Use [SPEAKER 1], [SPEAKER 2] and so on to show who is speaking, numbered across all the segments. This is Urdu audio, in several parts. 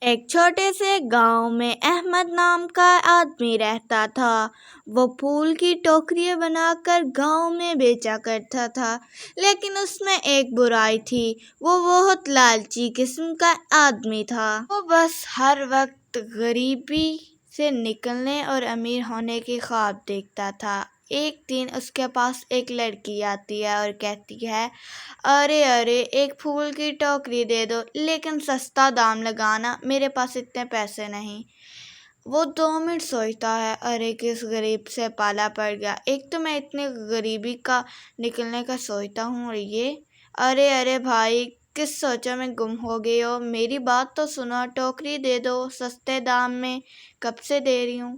[SPEAKER 1] ایک چھوٹے سے گاؤں میں احمد نام کا آدمی رہتا تھا۔ وہ پھول کی ٹوکریاں بنا کر گاؤں میں بیچا کرتا تھا، لیکن اس میں ایک برائی تھی۔ وہ بہت لالچی قسم کا آدمی تھا۔ وہ بس ہر وقت غریبی سے نکلنے اور امیر ہونے کے خواب دیکھتا تھا۔ ایک دن اس کے پاس ایک لڑکی آتی ہے اور کہتی ہے، ارے ارے ایک پھول کی ٹوکری دے دو، لیکن سستا دام لگانا، میرے پاس اتنے پیسے نہیں۔ وہ 2 منٹ سوچتا ہے، ارے کس غریب سے پالا پڑ گیا، ایک تو میں اتنی غریبی کا نکلنے کا سوچتا ہوں، اور یہ ارے ارے بھائی، کس سوچوں میں گم ہو گئے ہو، میری بات تو سنو، ٹوکری دے دو سستے دام میں، کب سے دے رہی ہوں۔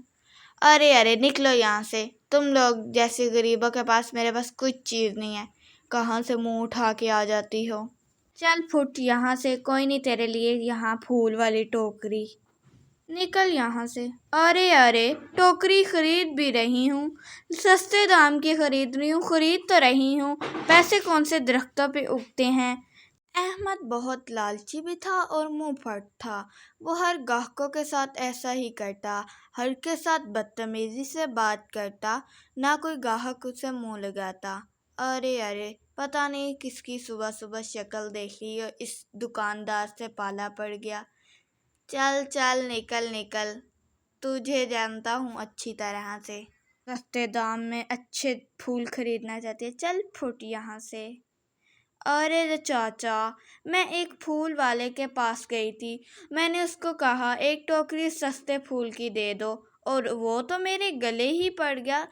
[SPEAKER 1] ارے ارے نکلو یہاں سے، تم لوگ جیسے غریبوں کے پاس میرے پاس کچھ چیز نہیں ہے، کہاں سے منہ اٹھا کے آ جاتی ہو، چل پھٹ یہاں سے، کوئی نہیں تیرے لیے یہاں پھول والی ٹوکری، نکل یہاں سے۔ ارے ارے ٹوکری خرید بھی رہی ہوں، سستے دام کی خرید رہی ہوں، خرید تو رہی ہوں، پیسے کون سے درختوں پہ اگتے ہیں۔ احمد بہت لالچی بھی تھا اور منہ پھٹ تھا۔ وہ ہر گاہکوں کے ساتھ ایسا ہی کرتا، ہر کے ساتھ بدتمیزی سے بات کرتا، نہ کوئی گاہک اسے منہ لگاتا۔ ارے ارے پتہ نہیں کس کی صبح صبح شکل دیکھی اور اس دکاندار سے پالا پڑ گیا۔ چل چل نکل نکل، تجھے جانتا ہوں اچھی طرح سے، سستے دام میں اچھے پھول خریدنا چاہتی ہے، چل پھٹ یہاں سے۔ ارے چاچا، میں ایک پھول والے کے پاس گئی تھی، میں نے اس کو کہا ایک ٹوکری سستے پھول کی دے دو، اور وہ تو میرے گلے ہی پڑ گیا۔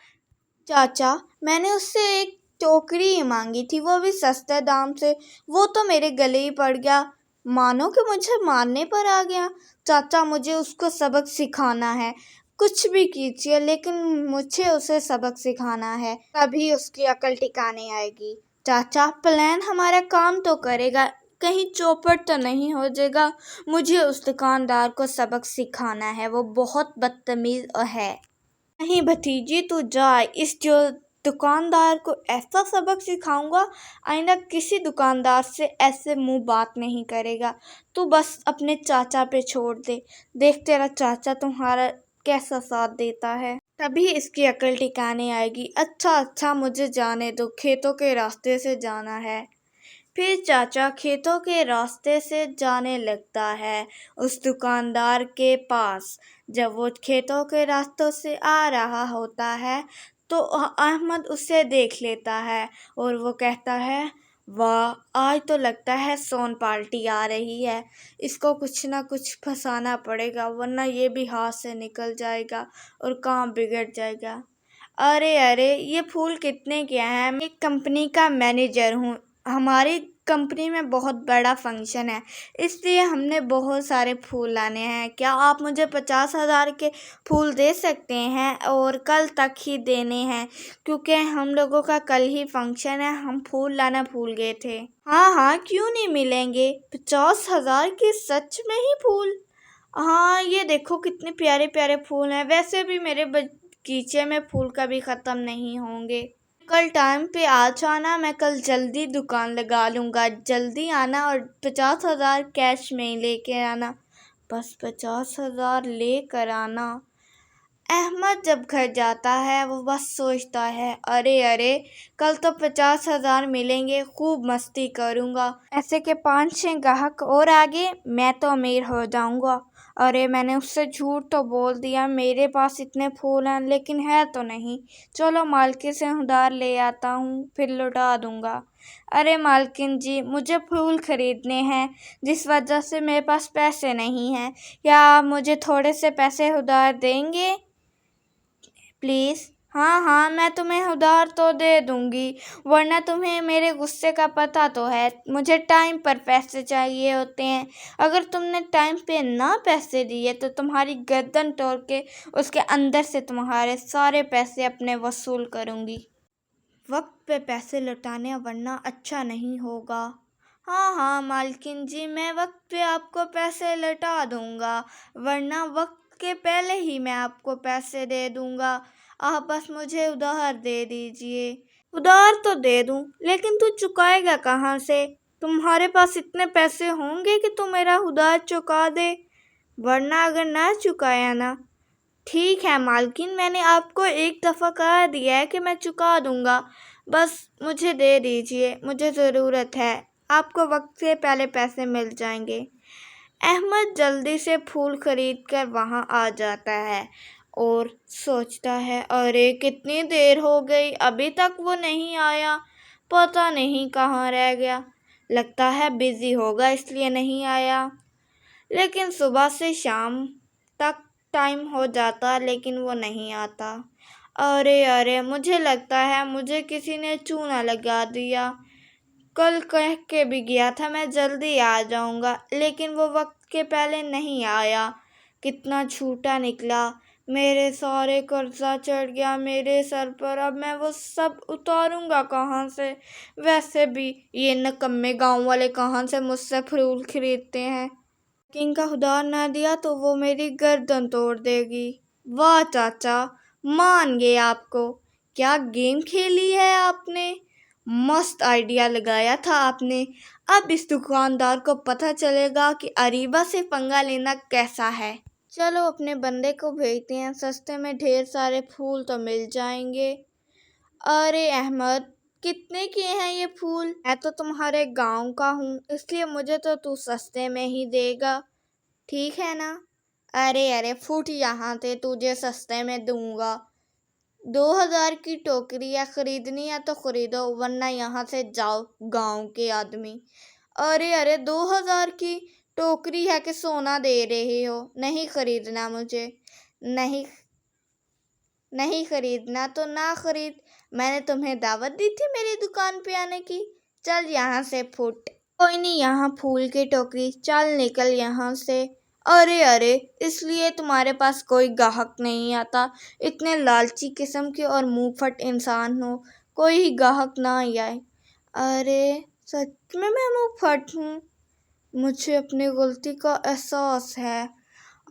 [SPEAKER 1] چاچا، میں نے اس سے ایک ٹوکری ہی مانگی تھی، وہ بھی سستے دام سے، وہ تو میرے گلے ہی پڑ گیا، مانو کہ مجھے مارنے پر آ گیا۔ چاچا مجھے اس کو سبق سکھانا ہے، کچھ بھی کیجیے لیکن مجھے اسے سبق سکھانا ہے، تبھی اس کی عقل ٹھکانے آئے گی۔ چاچا پلان ہمارا کام تو کرے گا، کہیں چوپٹ تو نہیں ہو جائے گا، مجھے اس دکاندار کو سبق سکھانا ہے، وہ بہت بدتمیز ہے۔ نہیں بھتیجی تو جا، اس جو دکاندار کو ایسا سبق سکھاؤں گا، آئندہ کسی دکاندار سے ایسے منہ بات نہیں کرے گا، تو بس اپنے چاچا پہ چھوڑ دے، دیکھ تیرا چاچا تمہارا کیسا ساتھ دیتا ہے، تبھی اس کی عقل ٹھکانے آئے گی۔ اچھا مجھے جانے دو، کھیتوں کے راستے سے جانا ہے۔ پھر چاچا کھیتوں کے راستے سے جانے لگتا ہے اس دکاندار کے پاس۔ جب وہ کھیتوں کے راستوں سے آ رہا ہوتا ہے تو احمد اسے دیکھ لیتا ہے اور وہ کہتا ہے، واہ آج تو لگتا ہے سون پالٹی آ رہی ہے، اس کو کچھ نہ کچھ پھنسانا پڑے گا ورنہ یہ بھی ہاتھ سے نکل جائے گا اور کام بگڑ جائے گا۔ ارے ارے یہ پھول کتنے کے ہیں، میں ایک کمپنی کا مینیجر ہوں، ہماری کمپنی میں بہت بڑا فنکشن ہے، اس لیے ہم نے بہت سارے پھول لانے ہیں، کیا آپ مجھے 50,000 کے پھول دے سکتے ہیں، اور کل تک ہی دینے ہیں کیونکہ ہم لوگوں کا کل ہی فنکشن ہے، ہم پھول لانا بھول گئے تھے۔ ہاں کیوں نہیں ملیں گے، 50,000 کے سچ میں ہی پھول؟ ہاں یہ دیکھو کتنے پیارے پیارے پھول ہیں، ویسے بھی میرے باغیچے میں پھول کبھی ختم نہیں ہوں گے، کل ٹائم پہ آ جانا، میں کل جلدی دکان لگا لوں گا، جلدی آنا اور 50,000 کیش میں لے کے آنا، بس 50,000 لے کر آنا۔ احمد جب گھر جاتا ہے وہ بس سوچتا ہے، ارے ارے کل تو 50,000 ملیں گے، خوب مستی کروں گا، ایسے کہ 5-6 گاہک اور آگے میں تو امیر ہو جاؤں گا۔ ارے میں نے اس سے جھوٹ تو بول دیا، میرے پاس اتنے پھول ہیں لیکن ہے تو نہیں، چلو مالکن سے ادھار لے آتا ہوں پھر لوٹا دوں گا۔ ارے مالکن جی مجھے پھول خریدنے ہیں جس وجہ سے میرے پاس پیسے نہیں ہیں، کیا آپ مجھے تھوڑے سے پیسے ادھار دیں گے پلیز؟ ہاں میں تمہیں ادھار تو دے دوں گی، ورنہ تمہیں میرے غصے کا پتہ تو ہے، مجھے ٹائم پر پیسے چاہیے ہوتے ہیں، اگر تم نے ٹائم پہ نہ پیسے دیے تو تمہاری گردن توڑ کے اس کے اندر سے تمہارے سارے پیسے اپنے وصول کروں گی۔ وقت پہ پیسے لوٹانے ورنہ اچھا نہیں ہوگا۔ ہاں مالکن جی میں وقت پہ آپ کو پیسے لوٹا دوں گا، ورنہ وقت کے پہلے ہی میں آپ کو پیسے دے دوں گا، آپ بس مجھے ادھار دے دیجئے۔ ادھار تو دے دوں لیکن تو چکائے گا کہاں سے، تمہارے پاس اتنے پیسے ہوں گے کہ تم میرا ادھار چکا دے؟ ورنہ اگر نہ چکایا نا۔ ٹھیک ہے مالکن، میں نے آپ کو ایک دفعہ کہہ دیا ہے کہ میں چکا دوں گا، بس مجھے دے دیجیے، مجھے ضرورت ہے، آپ کو وقت سے پہلے پیسے مل جائیں گے۔ احمد جلدی سے پھول خرید کر وہاں آ جاتا ہے اور سوچتا ہے ارے کتنی دیر ہو گئی، ابھی تک وہ نہیں آیا، پتہ نہیں کہاں رہ گیا، لگتا ہے بزی ہوگا اس لیے نہیں آیا۔ لیکن صبح سے شام تک ٹائم ہو جاتا لیکن وہ نہیں آتا۔ ارے مجھے لگتا ہے مجھے کسی نے چونا لگا دیا، کل کہہ کے بھی گیا تھا میں جلدی آ جاؤں گا لیکن وہ وقت کے پہلے نہیں آیا، کتنا جھوٹا نکلا، میرے سارے قرضہ چڑھ گیا میرے سر پر، اب میں وہ سب اتاروں گا کہاں سے؟ ویسے بھی یہ نکمے گاؤں والے کہاں سے مجھ سے پھول خریدتے ہیں، لیکن کا خدا نہ دیا تو وہ میری گردن توڑ دے گی۔ واہ چاچا، مان گئے آپ کو، کیا گیم کھیلی ہے آپ نے، مست آئیڈیا لگایا تھا آپ نے۔ اب اس دکاندار کو پتہ چلے گا کہ اریبہ سے پنگا لینا کیسا ہے۔ چلو اپنے بندے کو بھیجتے ہیں، سستے میں ڈھیر سارے پھول تو مل جائیں گے۔ ارے احمد، کتنے کے ہیں یہ پھول؟ میں تو تمہارے گاؤں کا ہوں، اس لیے مجھے تو سستے میں ہی دے گا، ٹھیک ہے نا؟ ارے فوٹ یہاں سے، تجھے سستے میں دوں گا۔ 2000 کی ٹوکریاں خریدنی ہے تو خریدو ورنہ یہاں سے جاؤ گاؤں کے آدمی۔ ارے 2000 کی ٹوکری ہے کہ سونا دے رہے ہو، نہیں خریدنا مجھے، نہیں خریدنا تو نہ خرید، میں نے تمہیں دعوت دی تھی میری دکان پہ آنے کی، چل یہاں سے پھٹ۔ کوئی نہیں، یہاں پھول کی ٹوکری، چل نکل یہاں سے۔ ارے اس لیے تمہارے پاس کوئی گاہک نہیں آتا، اتنے لالچی قسم کے اور منہ پھٹ انسان ہو، کوئی ہی گاہک نہ آئے۔ ارے سچ میں منہ پھٹ ہوں، مجھے اپنی غلطی کا احساس ہے۔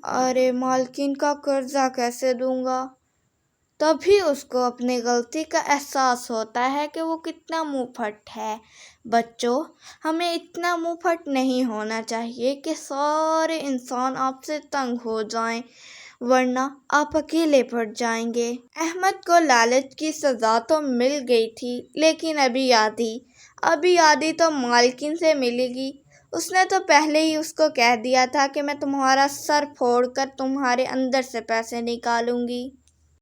[SPEAKER 1] ارے مالکن کا قرضہ کیسے دوں گا؟ تبھی اس کو اپنی غلطی کا احساس ہوتا ہے کہ وہ کتنا منہ پھٹ ہے۔ بچوں، ہمیں اتنا منہ پھٹ نہیں ہونا چاہیے کہ سارے انسان آپ سے تنگ ہو جائیں، ورنہ آپ اکیلے پڑ جائیں گے۔ احمد کو لالچ کی سزا تو مل گئی تھی لیکن ابھی آدھی تو مالکن سے ملے گی، اس نے تو پہلے ہی اس کو کہہ دیا تھا کہ میں تمہارا سر پھوڑ کر تمہارے اندر سے پیسے نکالوں گی۔